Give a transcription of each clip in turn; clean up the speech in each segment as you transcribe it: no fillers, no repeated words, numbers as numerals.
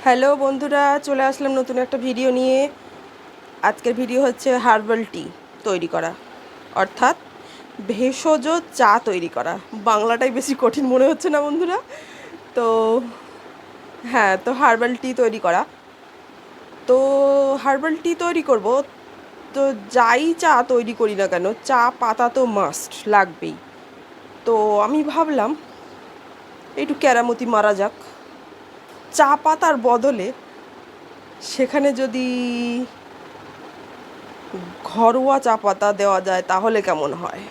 Hello বন্ধুরা, চলে আসলাম নতুন একটা ভিডিও নিয়ে। আজকের ভিডিও হচ্ছে হার্বাল টি তৈরি করা, অর্থাৎ ভেষজ চা তৈরি করা। বাংলাটাই বেশি কঠিন মনে হচ্ছে না বন্ধুরা? তো হ্যাঁ, তো হার্বাল টি তৈরি করা। তো হার্বাল টি তৈরি করব, তো যাই চা তৈরি করি না কেন, চা পাতা তো মাস্ট লাগবেই। তো আমি ভাবলাম একটু কেরামতি মারা যাক। চা পাতার বদলে সেখানে যদি ঘরোয়া চা পাতা দেওয়া যায় তাহলে কেমন হয়।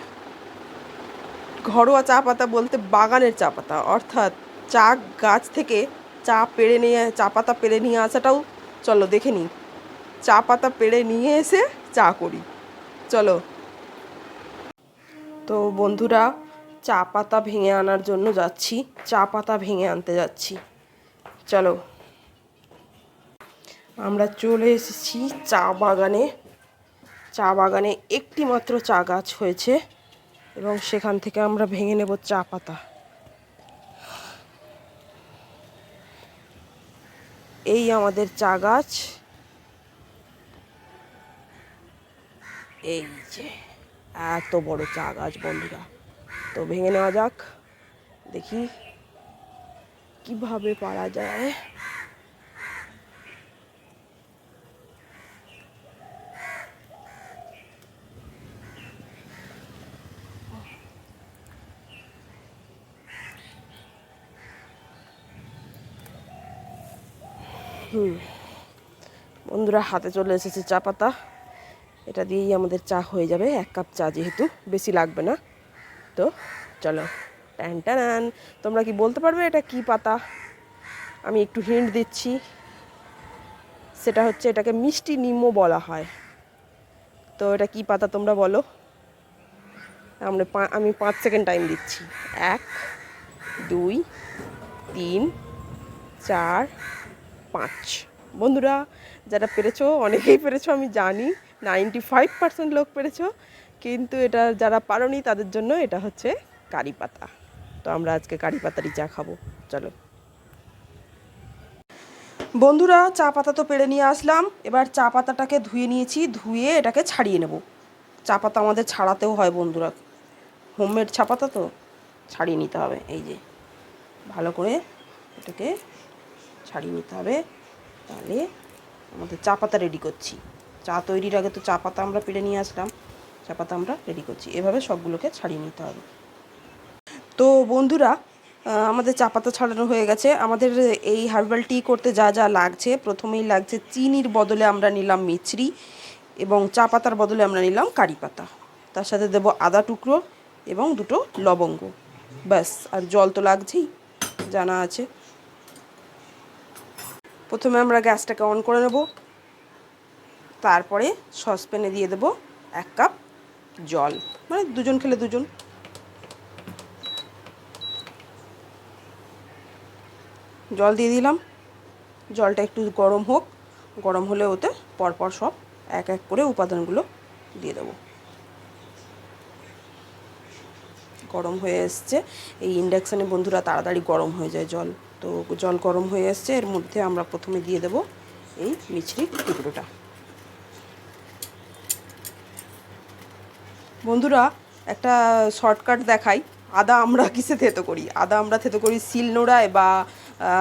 ঘরোয়া চা পাতা বলতে বাগানের চা পাতা, অর্থাৎ চা গাছ থেকে চা পাতা পেড়ে নিয়ে আসাটাও চলো দেখে নিই। চা পাতা পেড়ে নিয়ে এসে চা করি, চলো। তো বন্ধুরা, চা পাতা ভেঙে আনার জন্য যাচ্ছি, চা পাতা ভেঙে আনতে যাচ্ছি, চলো। আমরা চলে এসেছি চা বাগানে। চা বাগানে একটি মাত্র চা গাছ হয়েছে এবং সেখান থেকে আমরা ভেঙে নেব চা পাতা। এই আমাদের চা গাছ, এই যে এত বড় চা গাছ বন্ধুরা। তো ভেঙে নেওয়া যাক, দেখি কিভাবে পারা যায়। বন্ধুরা, হাতে চলে এসেছে চা পাতা। এটা দিয়েই আমাদের চা হয়ে যাবে, 1 কাপ চা, যেহেতু বেশি লাগবে না। তো চলো, ট্যান ট্যান। তোমরা কি বলতে পারবে এটা কি পাতা? আমি একটু হিন্ট দিচ্ছি, সেটা হচ্ছে এটাকে মিষ্টি নিম্ব বলা হয়। তো এটা কি পাতা তোমরা বলো। আমি 5 সেকেন্ড টাইম দিচ্ছি। 1, 2, 3, 4, 5। বন্ধুরা, যারা পেরেছো, অনেকেই পেরেছো আমি জানি, 95% লোক পেরেছো। কিন্তু এটা যারা পারোনি তাদের জন্য এটা হচ্ছে কারি পাতা। তো আমরা আজকে কারি পাতারই চা খাবো, চলো। বন্ধুরা, চা পাতা তো পেড়ে নিয়ে আসলাম। এবার চা পাতাটাকে ধুয়ে নিয়েছি, ধুয়ে এটাকে ছাড়িয়ে নেব। চা পাতা আমাদের ছাড়াতেও হয় বন্ধুরা, হোমমেড চা পাতা তো ছাড়িয়ে নিতে হবে। এই যে ভালো করে এটাকে ছাড়িয়ে নিতে হবে, তাহলে আমাদের চা পাতা রেডি করছি। চা তৈরির আগে তো চা পাতা আমরা পেড়ে নিয়ে আসলাম, চা পাতা আমরা রেডি করছি। এভাবে সবগুলোকে ছাড়িয়ে নিতে হবে। তো বন্ধুরা, আমাদের চা পাতা ছাড়ানো হয়ে গেছে। আমাদের এই হার্বাল টি করতে যা যা লাগছে, প্রথমেই লাগছে চিনির বদলে আমরা নিলাম মিছরি, এবং চা পাতার বদলে আমরা নিলাম কারি পাতা। তার সাথে দেব আদা টুকরো এবং 2টো লবঙ্গ, ব্যাস। আর জল তো লাগছেই, জানা আছে। প্রথমে আমরা গ্যাসটাকে অন করে নেব, তারপরে সসপ্যানে দিয়ে দেব 1 কাপ জল, মানে 2জন খেলে 2জন। জল দিয়ে দিলাম, জলটা একটু গরম হোক, গরম হলে ওতে পরপর সব এক এক করে উপাদানগুলো দিয়ে দেবো। গরম হয়ে এসছে, এই ইন্ডাকশানে বন্ধুরা তাড়াতাড়ি গরম হয়ে যায় জল। তো জল গরম হয়ে এসছে, এর মধ্যে আমরা প্রথমে দিয়ে দেব এই মিছরির টুকরোটা। বন্ধুরা, একটা শর্টকাট দেখাই। আদা আমরা কিসে থেতো করি? আদা আমরা থেতো করি শিলনোড়ায় বা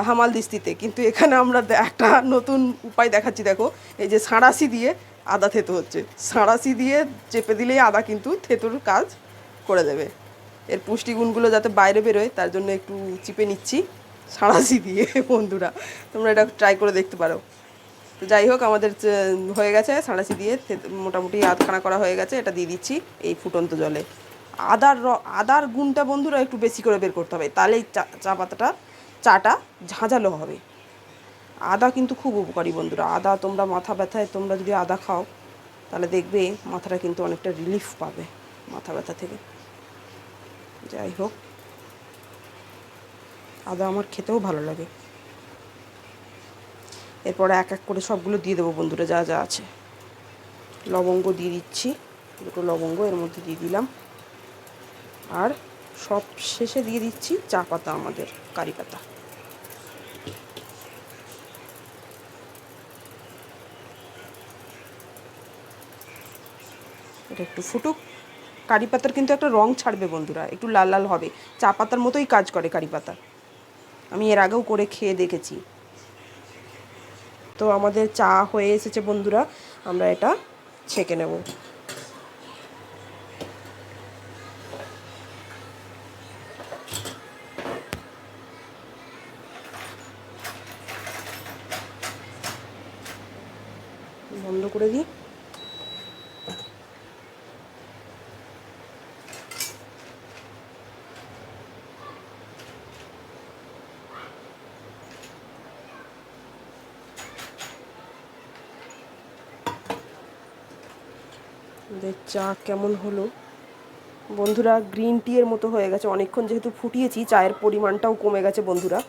হামাল দিস্তিতে, কিন্তু এখানে আমরা একটা নতুন উপায় দেখাচ্ছি, দেখো। এই যে সাঁড়াশি দিয়ে আদা থেতো হচ্ছে, সাঁড়াশি দিয়ে চেপে দিলেই আদা কিন্তু থেতোর কাজ করে দেবে। এর পুষ্টিগুণগুলো যাতে বাইরে বেরোয় তার জন্য একটু চিপে নিচ্ছি সাঁড়াশি দিয়ে। বন্ধুরা, তোমরা এটা ট্রাই করে দেখতে পারো। তো যাই হোক, আমাদের হয়ে গেছে সাঁড়াশি দিয়ে মোটামুটি আধখানা করা হয়ে গেছে। এটা দিয়ে দিচ্ছি এই ফুটন্ত জলে। আদার গুণটা বন্ধুরা একটু বেশি করে বের করতে হবে, তাহলেই চা পাতাটা চাটা ঝাঁঝালো হবে। আদা কিন্তু খুব উপকারী বন্ধুরা। আদা তোমরা মাথা ব্যথায় তোমরা যদি আদা খাও, তাহলে দেখবে মাথাটা কিন্তু অনেকটা রিলিফ পাবে মাথা ব্যথা থেকে। যাই হোক, আদা আমার খেতেও ভালো লাগে। এরপরে এক এক করে সবগুলো দিয়ে দেবো বন্ধুরা, যা যা আছে। লবঙ্গ দিয়ে দিচ্ছি, 2টো লবঙ্গ এর মধ্যে দিয়ে দিলাম। আর সব শেষে দিয়ে দিচ্ছি চা পাতা, আমাদের কারি পাতা। এটা একটু ফুটুক। কারি পাতার কিন্তু একটা রং ছাড়বে বন্ধুরা, একটু লাল লাল হবে, চা পাতার মতোই কাজ করে কারি পাতা, আমি এর আগেও করে খেয়ে দেখেছি। তো আমাদের চা হয়ে এসেছে বন্ধুরা, আমরা এটা ছেঁকে নেব। বন্ধ করে দিই। চা কেমন হলো বন্ধুরা? গ্রিন টি এর মতো হয়ে গেছে, অনেকক্ষণ যেহেতু ফুটিয়েছি চায়ের পরিমাণটাও কমে গেছে বন্ধুরা।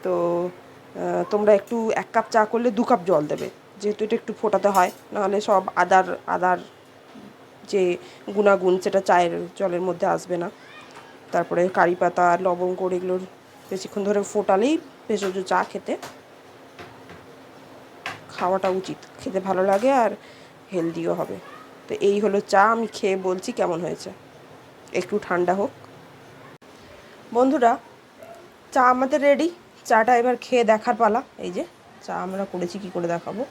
তো তোমরা একটু 1 কাপ চা করলে 2 কাপ জল দেবে, যেহেতু এটা একটু ফোটাতে হয়, নাহলে সব আদার যে গুণাগুণ সেটা চায়ের জলের মধ্যে আসবে না। তারপরে কারি পাতা লবঙ্গ এগুলোর বেশিক্ষণ ধরে ফোটালেই ভেষজ চা খাওয়াটা উচিত, খেতে ভালো লাগে আর হেলদিও হবে। তো এই হলো চা, আমি খেয়ে বলছি কেমন হয়েছে, একটু ঠান্ডা হোক। বন্ধুরা চা আমাদের রেডি, চাটা এবার খেয়ে দেখার পালা। এই যে চা আমরা করেছি, কি করে দেখাবো,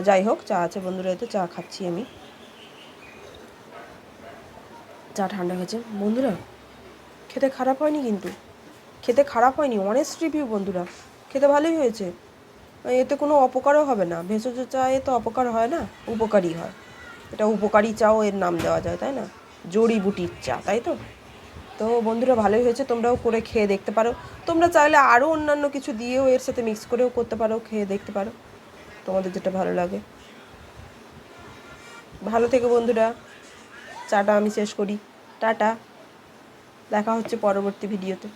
যাই হোক চা আছে বন্ধুরা, এতে চা খাচ্ছি আমি। চা ঠান্ডা গেছে বন্ধুরা, খেতে খারাপ হয়নি, কিন্তু খেতে খারাপ হয়নি, অনেস্ট রিভিউ বন্ধুরা, খেতে ভালোই হয়েছে। এতে কোনো অপকারও হবে না, ভেষজ চায়ে তো অপকার হয় না, উপকারী হয়। এটা উপকারী চাও এর নাম দেওয়া যায়, তাই না? জড়িবুটির চা, তাই তো। তো বন্ধুরা ভালোই হয়েছে, তোমরাও করে খেয়ে দেখতে পারো। তোমরা চাইলে আরও অন্যান্য কিছু দিয়েও এর সাথে মিক্স করেও করতে পারো, খেয়ে দেখতে পারো, তোমাদের যেটা ভালো লাগে। ভালো থেকো বন্ধুরা, চাটা আমি শেষ করি, টাটা, দেখা হচ্ছে পরবর্তী ভিডিওতে।